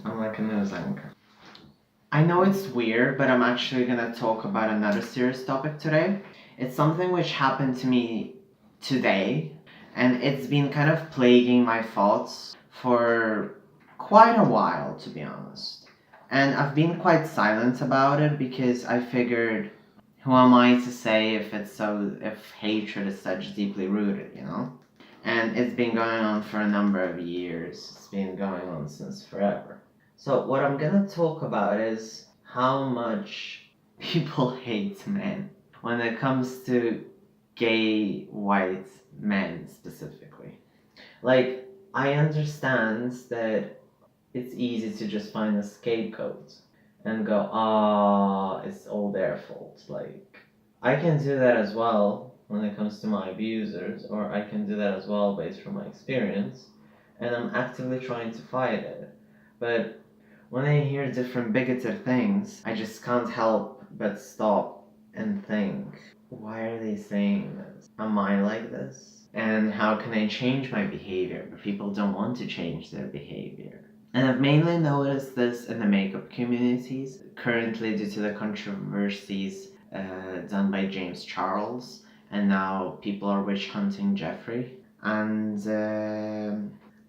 I'm like a news anchor. I know it's weird, but I'm actually gonna talk about another serious topic today. It's something which happened to me today, and it's been kind of plaguing my thoughts for quite a while, to be honest. And I've been quite silent about it because I figured, who am I to say if hatred is such deeply rooted, you know? And it's been going on for a number of years. It's been going on since forever. So what I'm gonna talk about is how much people hate men when it comes to gay white men specifically. Like, I understand that it's easy to just find a scapegoat and go, ah, it's all their fault. Like, I can do that as well when it comes to my abusers, or I can do that as well based from my experience, and I'm actively trying to fight it. But when I hear different bigoted things, I just can't help but stop and think, why are they saying this? Am I like this? And how can I change my behavior? But people don't want to change their behavior. And I've mainly noticed this in the makeup communities, currently due to the controversies done by James Charles, and now people are witch hunting Jeffrey. And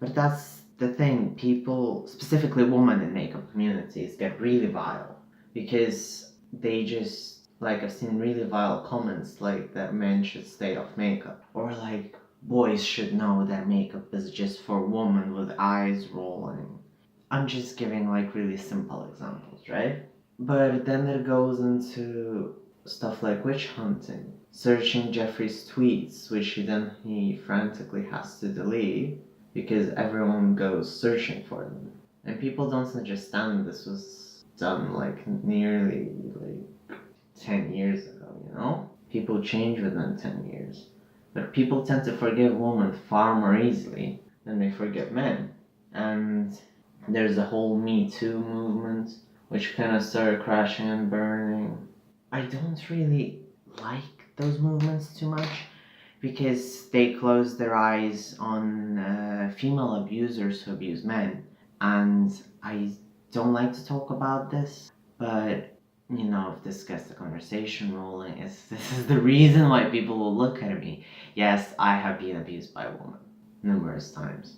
but that's the thing. People, specifically women in makeup communities, get really vile because they just like I've seen really vile comments like that men should stay off makeup, or like boys should know that makeup is just for women with eyes rolling. I'm just giving like really simple examples, right? But then it goes into stuff like witch hunting, searching Jeffrey's tweets, which he frantically has to delete because everyone goes searching for them. And people don't understand this was done like nearly like 10 years ago, you know? People change within 10 years. But people tend to forgive women far more easily than they forgive men. And there's a whole Me Too movement, which kind of started crashing and burning. I don't really like those movements too much because they close their eyes on female abusers who abuse men. And I don't like to talk about this, but you know, if this gets the conversation rolling, this is the reason why people will look at me. Yes, I have been abused by a woman numerous times.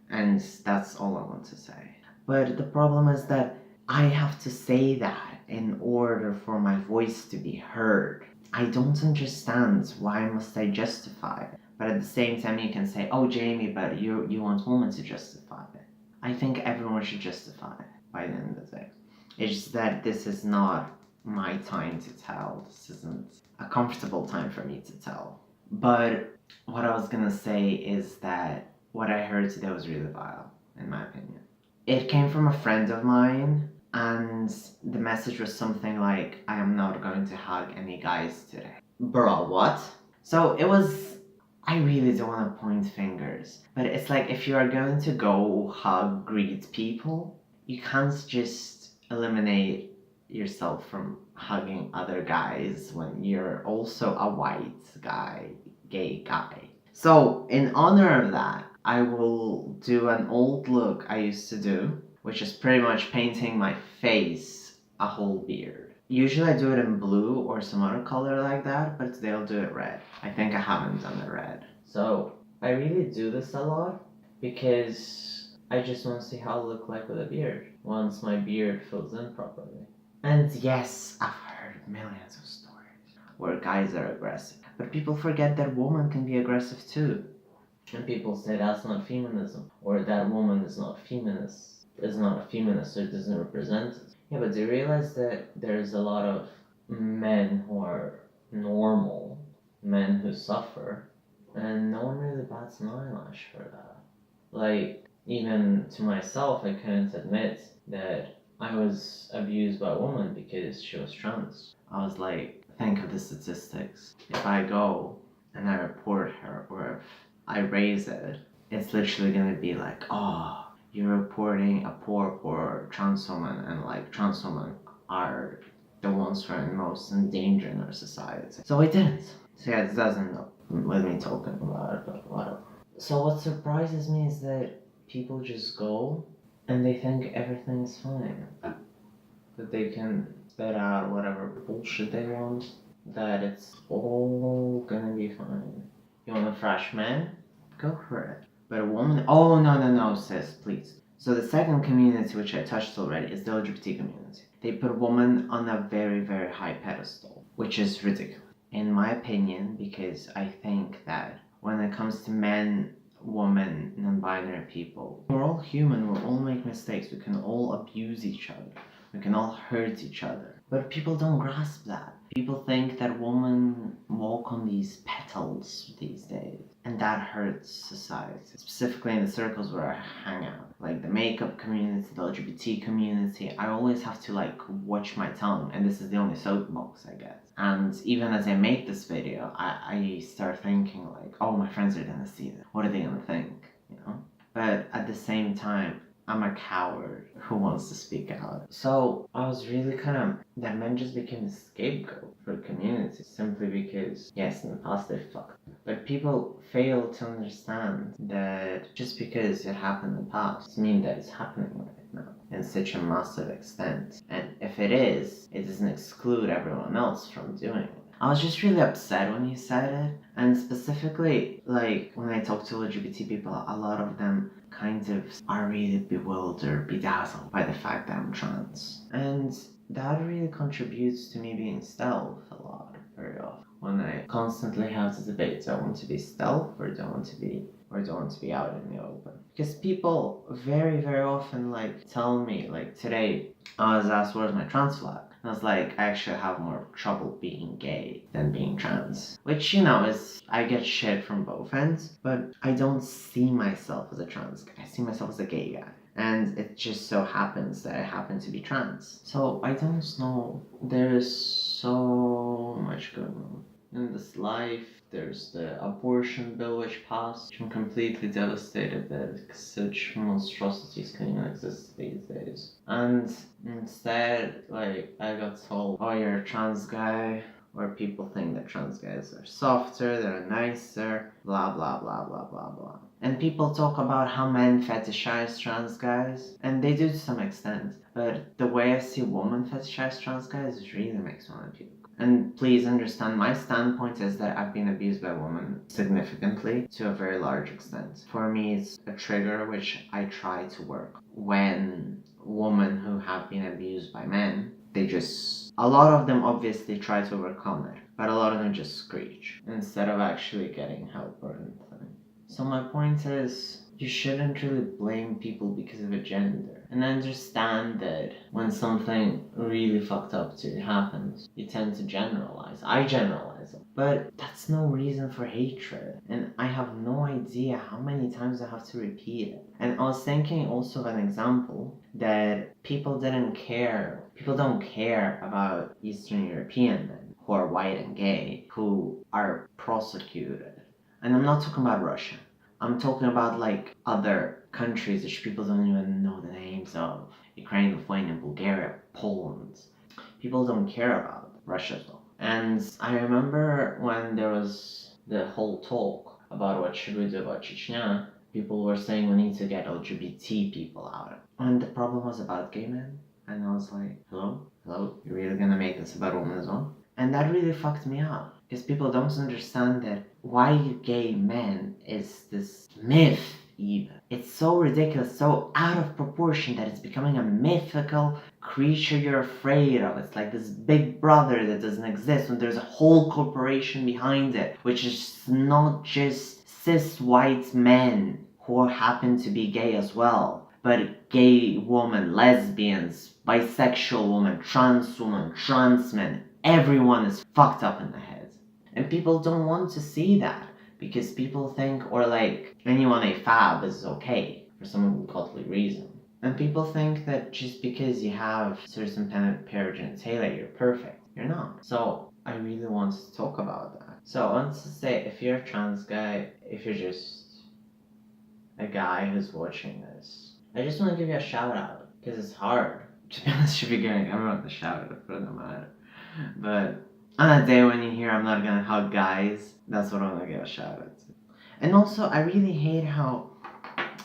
And that's all I want to say. But the problem is that I have to say that in order for my voice to be heard. I don't understand why must I justify it. But at the same time you can say, oh Jamie, but you want women to justify it. I think everyone should justify it by the end of the day. It's just that this is not my time to tell. This isn't a comfortable time for me to tell. But what I was gonna say is that what I heard today was really vile, in my opinion. It came from a friend of mine, and the message was something like, I am not going to hug any guys today. Bro, what? So it was, I really don't want to point fingers, but it's like if you are going to go hug, greet people, you can't just eliminate yourself from hugging other guys when you're also a white guy, gay guy. So, in honor of that, I will do an old look I used to do, which is pretty much painting my face a whole beard. Usually I do it in blue or some other color like that, but today I'll do it red. I think I haven't done it red. So, I really do this a lot because I just want to see how I look like with a beard once my beard fills in properly. And yes, I've heard millions of stories where guys are aggressive, but people forget that women can be aggressive too. And people say that's not feminism, or that woman is not a feminist, or doesn't represent it. Yeah, but do you realize that there's a lot of men who are normal, men who suffer, and no one really bats an eyelash for that. Like, even to myself, I couldn't admit that I was abused by a woman because she was trans. I was like, think of the statistics. If I go and I report her, or if I raise it, it's literally gonna be like, oh, you're reporting a poor trans woman, and like trans women are the ones who are most in danger in our society. So I didn't. So yeah, it doesn't end up with me talking about it, but whatever. So what surprises me is that people just go and they think everything is fine. That they can spit out whatever bullshit they want, that it's all gonna be fine. You want a fresh man? Go for it. But a woman? Oh, no, no, no, sis, please. So the second community, which I touched already, is the LGBT community. They put women on a very, very high pedestal, which is ridiculous, in my opinion, because I think that when it comes to men, women, non-binary people, we're all human, we all make mistakes, we can all abuse each other, we can all hurt each other. But people don't grasp that. People think that women walk on these petals these days, and that hurts society, specifically in the circles where I hang out. Like the makeup community, the LGBT community, I always have to like watch my tongue, and this is the only soapbox I get. And even as I make this video, I start thinking like, oh, my friends are gonna see this. What are they gonna think? You know? But at the same time, I'm a coward who wants to speak out. So I was really that men just became a scapegoat for the community simply because, yes, in the past they fucked. But people fail to understand that just because it happened in the past doesn't mean that it's happening right now in such a massive extent. And if it is, it doesn't exclude everyone else from doing it. I was just really upset when he said it, and specifically, like, when I talk to LGBT people, a lot of them kind of are really bewildered, bedazzled by the fact that I'm trans. And that really contributes to me being stealth a lot, very often. When I constantly have the debate, do I want to be stealth or do I want to be out in the open? Because people very, very often like tell me, like today, I was asked where's my trans flag. I was like, I actually have more trouble being gay than being trans. Which, is, I get shit from both ends, but I don't see myself as a trans guy. I see myself as a gay guy. And it just so happens that I happen to be trans. So I don't know. There is so much going on in this life. There's the abortion bill which passed, which I'm completely devastated that such monstrosities can even exist these days. And instead, like, I got told, oh, you're a trans guy, or people think that trans guys are softer, they're nicer, blah blah blah blah blah blah. And people talk about how men fetishize trans guys, and they do to some extent, but the way I see women fetishize trans guys really makes fun of people. And please understand, my standpoint is that I've been abused by women significantly to a very large extent. For me, it's a trigger which I try to work. When women who have been abused by men, a lot of them obviously try to overcome it, but a lot of them just screech instead of actually getting help or anything. So my point is, you shouldn't really blame people because of a gender. And understand that when something really fucked up to you happens, you tend to generalize. I generalize it. But that's no reason for hatred. And I have no idea how many times I have to repeat it. And I was thinking also of an example that people don't care about Eastern European men who are white and gay, who are prosecuted. And I'm not talking about Russia. I'm talking about like other countries which people don't even know the names of. Ukraine, Lithuania, Bulgaria, Poland. People don't care about Russia though. And I remember when there was the whole talk about what should we do about Chechnya, people were saying we need to get LGBT people out. And the problem was about gay men. And I was like, hello? You're really gonna make this about women as well? And that really fucked me up. Because people don't understand that why gay men is this myth even. It's so ridiculous, so out of proportion that it's becoming a mythical creature you're afraid of. It's like this big brother that doesn't exist when there's a whole corporation behind it, which is not just cis white men who happen to be gay as well, but gay women, lesbians, bisexual women, trans men. Everyone is fucked up in the head. And people don't want to see that because people think, or like, anyone a fab is okay for some godly reason. And people think that just because you have certain pair of genitalia, you're perfect. You're not. So I really want to talk about that. So I want to say, if you're a trans guy, if you're just a guy who's watching this, I just want to give you a shout out because it's hard. To be honest, should be giving everyone a shout out for the matter. But on that day when you hear I'm not gonna hug guys, that's what I'm gonna give a shout out to. And also, I really hate how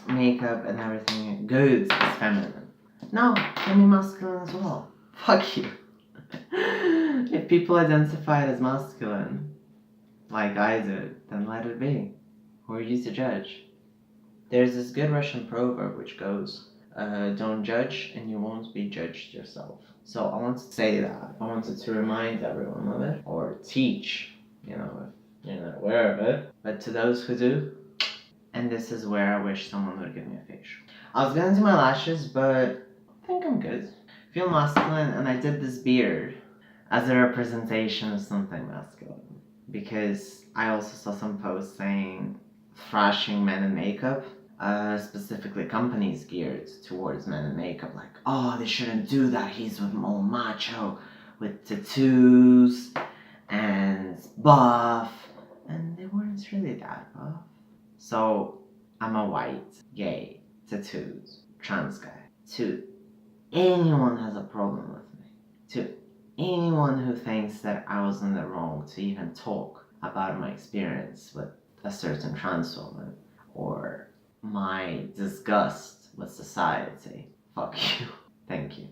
makeup and everything good is feminine. No, can be masculine as well. Fuck you. If people identify as masculine, like I do, then let it be. Who are you to judge? There's this good Russian proverb which goes, don't judge and you won't be judged yourself. So I wanted to say that. I wanted to remind everyone of it, or teach, if you're not aware of it. But to those who do, and this is where I wish someone would give me a facial. I was gonna do my lashes, but I think I'm good. I feel masculine, and I did this beard as a representation of something masculine. Because I also saw some posts saying thrashing men in makeup, specifically companies geared towards men in makeup, like, oh, they shouldn't do that, he's with all macho, with tattoos, and buff, and they weren't really that buff. So, I'm a white, gay, tattooed, trans guy. To anyone has a problem with me, to anyone who thinks that I was in the wrong to even talk about my experience with a certain trans woman, or my disgust with society, fuck you. Thank you.